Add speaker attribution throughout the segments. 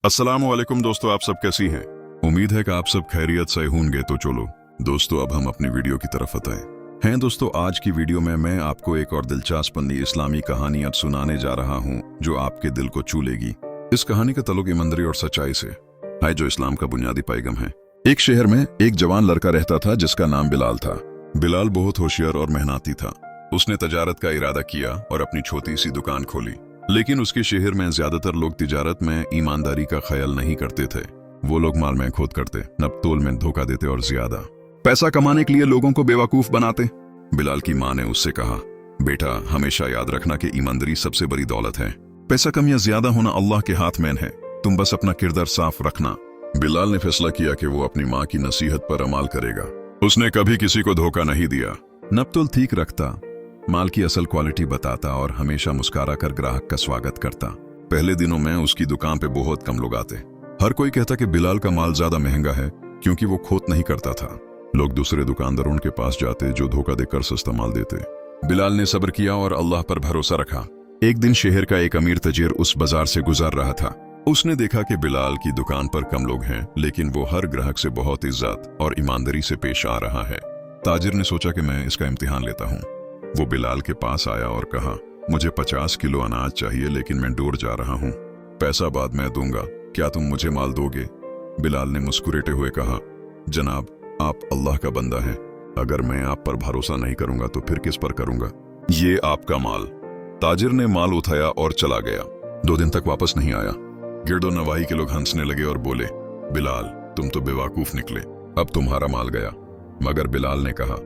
Speaker 1: अस्सलामु अलैकुम दोस्तों, आप सब कैसी हैं? उम्मीद है कि आप सब खैरियत से होंगे। तो चलो दोस्तों, अब हम अपनी वीडियो की तरफ आते हैं दोस्तों, आज की वीडियो में मैं आपको एक और दिलचस्प इस्लामी कहानियां सुनाने जा रहा हूं जो आपके दिल को छू लेगी। इस कहानी का ताल्लुक ईमानदारी और सच्चाई से है जो इस्लाम का बुनियादी पैगाम है। एक शहर में एक जवान लड़का रहता था जिसका नाम बिलाल था। बिलाल बहुत होशियार और मेहनती था। उसने तजारत का इरादा किया और अपनी छोटी सी दुकान खोली। लेकिन उसके शहर में ज्यादातर लोग तिजारत में ईमानदारी का ख्याल नहीं करते थे। वो लोग माल में खोद करते, नपतोल में धोखा देते और ज्यादा पैसा कमाने के लिए लोगों को बेवकूफ बनाते। बिलाल की माँ ने उससे कहा, बेटा हमेशा याद रखना कि ईमानदारी सबसे बड़ी दौलत है। पैसा कम या ज्यादा होना अल्लाह के हाथ में है, तुम बस अपना किरदार साफ रखना। बिलाल ने फैसला किया कि वो अपनी माँ की नसीहत पर अमल करेगा। उसने कभी किसी को धोखा नहीं दिया, नपतोल ठीक रखता, माल की असल क्वालिटी बताता और हमेशा मुस्कुरा कर ग्राहक का स्वागत करता। पहले दिनों में उसकी दुकान पे बहुत कम लोग आते। हर कोई कहता कि बिलाल का माल ज्यादा महंगा है क्योंकि वो खोद नहीं करता था। लोग दूसरे दुकानदारों के पास जाते जो धोखा देकर सस्ता माल देते। बिलाल ने सब्र किया और अल्लाह पर भरोसा रखा। एक दिन शहर का एक अमीर तजीर उस बाजार से गुजर रहा था। उसने देखा कि बिलाल की दुकान पर कम लोग हैं, लेकिन वो हर ग्राहक से बहुत इज्जत और ईमानदारी से पेश आ रहा है। ताजिर ने सोचा कि मैं इसका इम्तिहान लेता हूँ। वो बिलाल के पास आया और कहा, मुझे 50 किलो अनाज चाहिए, लेकिन मैं दूर जा रहा हूँ। पैसा बाद में दूंगा, क्या तुम मुझे माल दोगे? बिलाल ने मुस्कुराते हुए कहा, जनाब आप अल्लाह का बंदा है, अगर मैं आप पर भरोसा नहीं करूंगा तो फिर किस पर करूंगा? ये आपका माल। ताजिर ने माल उठाया और चला गया। 2 दिन तक वापस नहीं आया। गिरदो नवाही के लोग हंसने लगे और बोले, बिलाल तुम तो बेवकूफ निकले, अब तुम्हारा माल गया। मगर बिलाल ने कहा,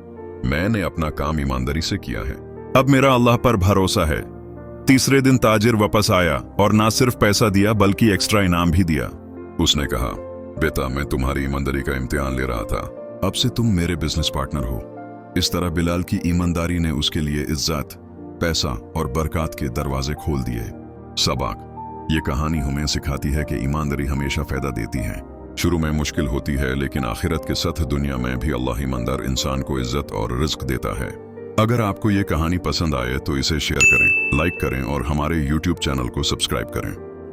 Speaker 1: मैंने अपना काम ईमानदारी से किया है, अब मेरा अल्लाह पर भरोसा है। तीसरे दिन ताजिर वापस आया और ना सिर्फ पैसा दिया बल्कि एक्स्ट्रा इनाम भी दिया। उसने कहा, बेटा मैं तुम्हारी ईमानदारी का इम्तिहान ले रहा था, अब से तुम मेरे बिजनेस पार्टनर हो। इस तरह बिलाल की ईमानदारी ने उसके लिए इज्जत, पैसा और बरकत के दरवाजे खोल दिए। सबक, ये कहानी हमें सिखाती है कि ईमानदारी हमेशा फायदा देती है। शुरू में मुश्किल होती है, लेकिन आखिरत के सख्त दुनिया में भी अल्लाह ईमानदार इंसान को इज्जत और रिज्क देता है। अगर आपको ये कहानी पसंद आए तो इसे शेयर करें, लाइक करें और हमारे YouTube चैनल को सब्सक्राइब करें।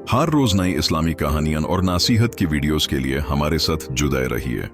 Speaker 1: हर रोज नई इस्लामी कहानियां और नसीहत की वीडियोस के लिए हमारे साथ जुड़े रहिए।